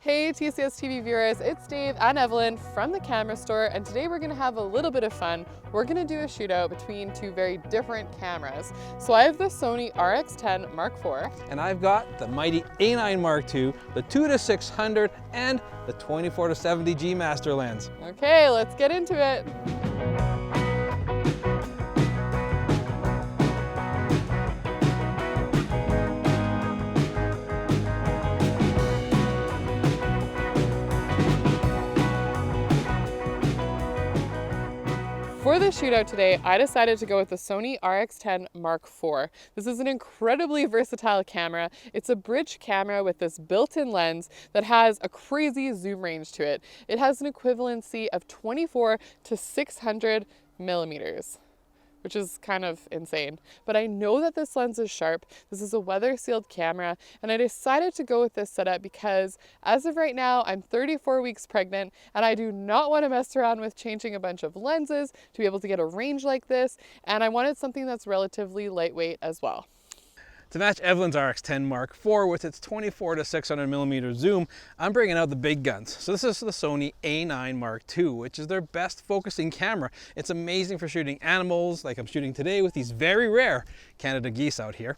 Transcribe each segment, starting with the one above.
Hey TCS TV viewers, it's Dave and Evelyn from the camera store, and today we're gonna have a little bit of fun. We're gonna do a shootout between two very different cameras. So I have the Sony RX10 Mark IV. And I've got the mighty A9 Mark II, the 2-600, and the 24-70 G Master lens. Okay, let's get into it. For the shootout today, I decided to go with the Sony RX10 Mark IV. This is an incredibly versatile camera. It's a bridge camera with this built-in lens that has a crazy zoom range to it. It has an equivalency of 24 to 600 millimeters, which is kind of insane. But I know that this lens is sharp. This is a weather sealed camera, and I decided to go with this setup because as of right now, I'm 34 weeks pregnant, and I do not want to mess around with changing a bunch of lenses to be able to get a range like this, and I wanted something that's relatively lightweight as well. To match Evelyn's RX10 Mark IV with its 24 to 600 millimeter zoom, I'm bringing out the big guns. So this is the Sony A9 Mark II, which is their best focusing camera. It's amazing for shooting animals, like I'm shooting today with these very rare Canada geese out here.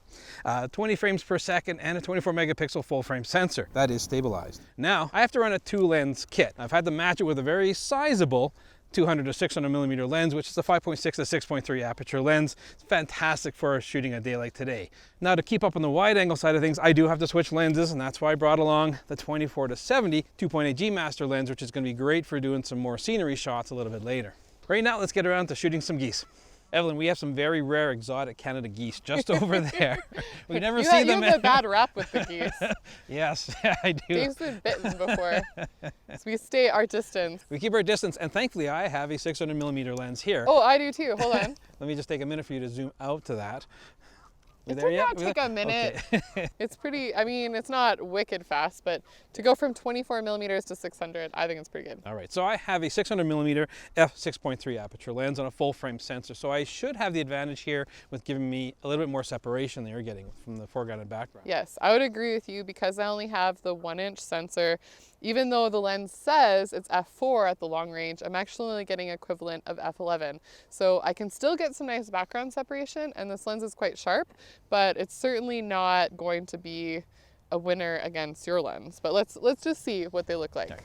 20 frames per second and a 24 megapixel full frame sensor. That is stabilized. Now, I have to run a 2-lens kit. I've had to match it with a very sizable 200 to 600 millimeter lens, which is a 5.6 to 6.3 aperture lens. It's fantastic for shooting a day like today. Now, to keep up on the wide angle side of things, I do have to switch lenses, and that's why I brought along the 24 to 70 2.8 G Master lens, which is going to be great for doing some more scenery shots a little bit later. Right now, let's get around to shooting some geese. Evelyn, we have some very rare exotic Canada geese just over there. We never see them. You have a bad rap with the geese. Yes, yeah, I do. Dave's been bitten before, so we stay our distance. We keep our distance, and thankfully I have a 600 millimeter lens here. Oh, I do too. Hold on. Let me just take a minute for you to zoom out to that. It did not take a minute. Okay. It's pretty, I mean, it's not wicked fast, but to go from 24 millimeters to 600, I think it's pretty good. All right, so I have a 600 millimeter f6.3 aperture lens on a full frame sensor, so I should have the advantage here with giving me a little bit more separation than you're getting from the foreground and background. Yes, I would agree with you because I only have the 1-inch sensor. Even though the lens says it's f4 at the long range, I'm actually only getting equivalent of f11. So I can still get some nice background separation, and this lens is quite sharp, but it's certainly not going to be a winner against your lens. But let's just see what they look like. Okay.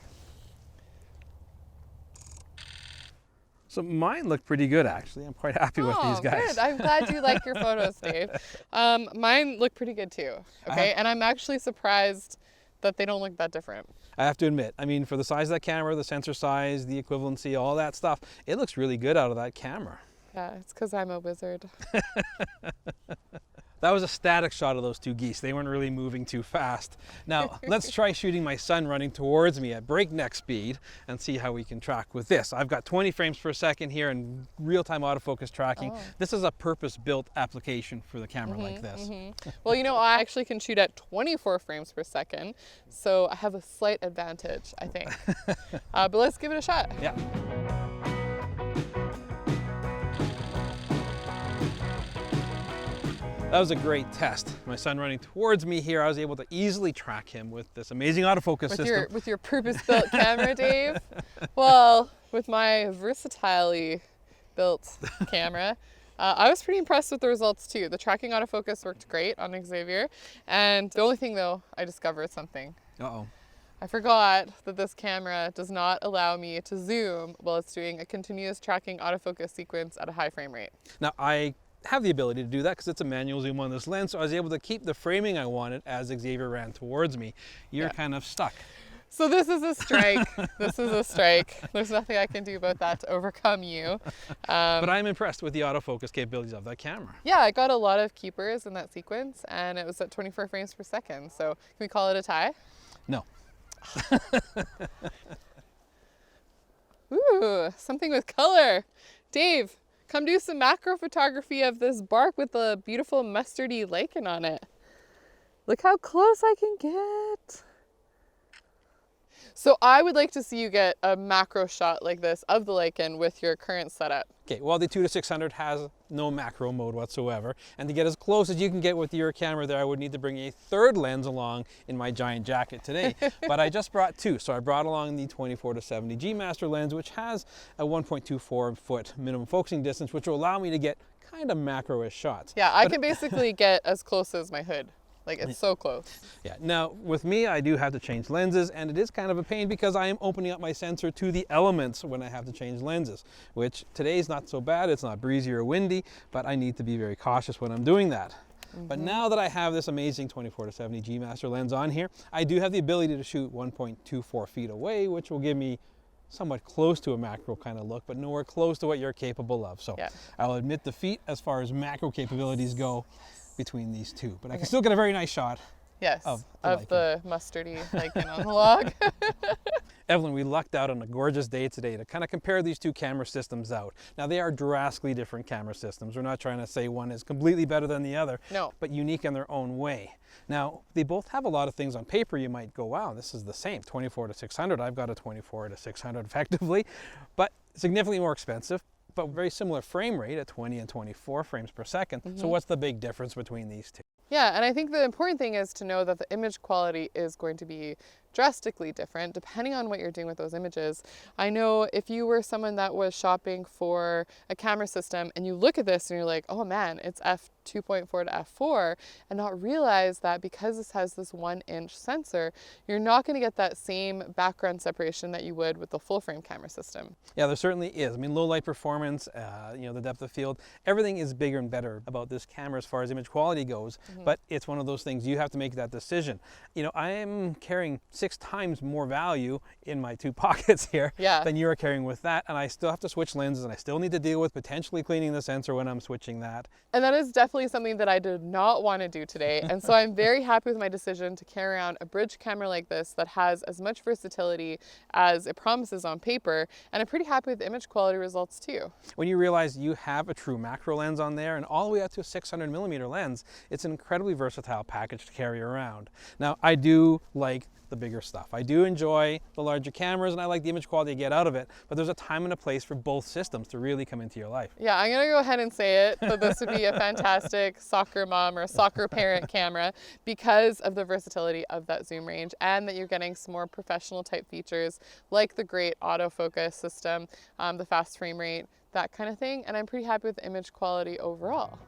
So mine look pretty good, actually. I'm quite happy with these guys. Good. I'm glad you like your photos, Dave. Mine look pretty good too. Okay, and I'm actually surprised that they don't look that different. I have to admit, I mean, for the size of that camera, the sensor size, the equivalency, all that stuff, it looks really good out of that camera. Yeah, it's because I'm a wizard. That was a static shot of those two geese. They weren't really moving too fast. Now, let's try shooting my son running towards me at breakneck speed and see how we can track with this. I've got 20 frames per second here and real-time autofocus tracking. Oh. This is a purpose-built application for the camera like this. Well, you know, I actually can shoot at 24 frames per second, so I have a slight advantage, I think. But let's give it a shot. Yeah. That was a great test. My son running towards me here, I was able to easily track him with this amazing autofocus system. With your purpose-built camera, Dave? Well, with my versatilely built camera, I was pretty impressed with the results too. The tracking autofocus worked great on Xavier. And the only thing though, I discovered something. Uh-oh. I forgot that this camera does not allow me to zoom while it's doing a continuous tracking autofocus sequence at a high frame rate. Now, I have the ability to do that because it's a manual zoom on this lens, so I was able to keep the framing I wanted as Xavier ran towards me. You're kind of stuck. So this is a strike. This is a strike. There's nothing I can do about that to overcome you. But I'm impressed with the autofocus capabilities of that camera. Yeah, I got a lot of keepers in that sequence, and it was at 24 frames per second. So can we call it a tie? No. Ooh, something with color. Dave, come do some macro photography of this bark with the beautiful mustardy lichen on it. Look how close I can get. So I would like to see you get a macro shot like this of the Leica with your current setup. Okay, well the 2-600 has no macro mode whatsoever, and to get as close as you can get with your camera there, I would need to bring a third lens along in my giant jacket today. But I just brought two, so I brought along the 24-70 G Master lens, which has a 1.24 foot minimum focusing distance, which will allow me to get kind of macro-ish shots. Yeah, I can basically get as close as my hood. Like, it's so close. Yeah, now with me, I do have to change lenses, and it is kind of a pain because I am opening up my sensor to the elements when I have to change lenses, which today is not so bad. It's not breezy or windy, but I need to be very cautious when I'm doing that. But now that I have this amazing 24-70 G Master lens on here, I do have the ability to shoot 1.24 feet away, which will give me somewhat close to a macro kind of look, but nowhere close to what you're capable of. So Yeah. I'll admit defeat as far as macro capabilities go between these two, but I can still get a very nice shot. Yes, Of of the the mustardy Leica on the log. Evelyn, we lucked out on a gorgeous day today to kind of compare these two camera systems out. Now they are drastically different camera systems. We're not trying to say one is completely better than the other, No. but unique in their own way. Now they both have a lot of things on paper you might go, wow, this is the same, 24-600. I've got a 24-600 effectively, but significantly more expensive, but very similar frame rate at 20 and 24 frames per second. So what's the big difference between these two? Yeah, and I think the important thing is to know that the image quality is going to be drastically different depending on what you're doing with those images. I know if you were someone that was shopping for a camera system and you look at this and you're like, oh man, it's f2.4 to f4, and not realize that because this has this 1-inch sensor, you're not going to get that same background separation that you would with the full frame camera system. Yeah, there certainly is. I mean, low light performance, you know, the depth of field, everything is bigger and better about this camera as far as image quality goes, but it's one of those things you have to make that decision. You know, I am carrying 6 times more value in my 2 pockets here than you are carrying with that, and I still have to switch lenses, and I still need to deal with potentially cleaning the sensor when I'm switching that. And that is definitely something that I did not want to do today. And so I'm very happy with my decision to carry around a bridge camera like this that has as much versatility as it promises on paper. And I'm pretty happy with the image quality results too. When you realize you have a true macro lens on there and all the way up to a 600mm lens, it's an incredibly versatile package to carry around. Now, I do like the bigger stuff. I do enjoy the larger cameras and I like the image quality you get out of it, but there's a time and a place for both systems to really come into your life. Yeah, I'm gonna go ahead and say it, but this would be a fantastic soccer mom or soccer parent camera because of the versatility of that zoom range and that you're getting some more professional type features like the great autofocus system, the fast frame rate, that kind of thing. And I'm pretty happy with the image quality overall.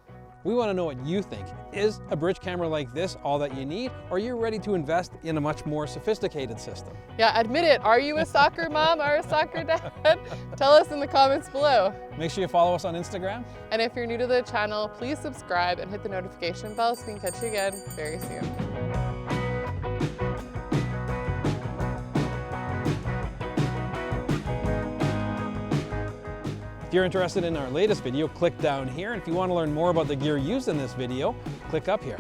We want to know what you think. Is a bridge camera like this all that you need, or are you ready to invest in a much more sophisticated system? Yeah, admit it. Are you a soccer mom or a soccer dad? Tell us in the comments below. Make sure you follow us on Instagram. And if you're new to the channel, please subscribe and hit the notification bell so we can catch you again very soon. If you're interested in our latest video, click down here. And if you want to learn more about the gear used in this video, click up here.